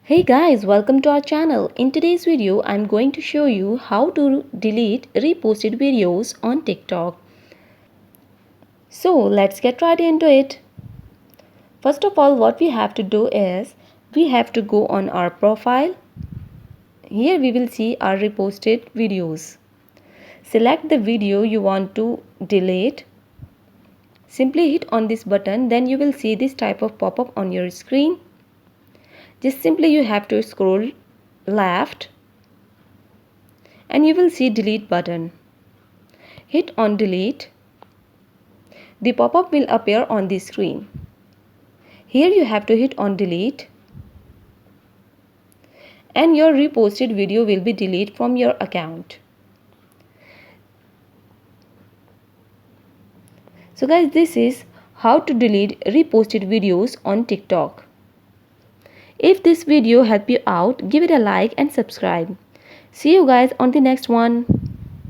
Hey guys, welcome to our channel. In today's video, I'm going to show you how to delete reposted videos on TikTok. So let's get right into it. First of all, what we have to do is we have to go on our profile. Here we will see our reposted videos. Select the video you want to delete. Simply hit on this button, then you will see this type of pop-up on your screen. Just simply you have to scroll left and you will see delete button. Hit on delete. The pop-up will appear on the screen. Here you have to hit on delete and your reposted video will be deleted from your account. So guys, this is how to delete reposted videos on TikTok. If this video helped you out, give it a like and subscribe. See you guys on the next one.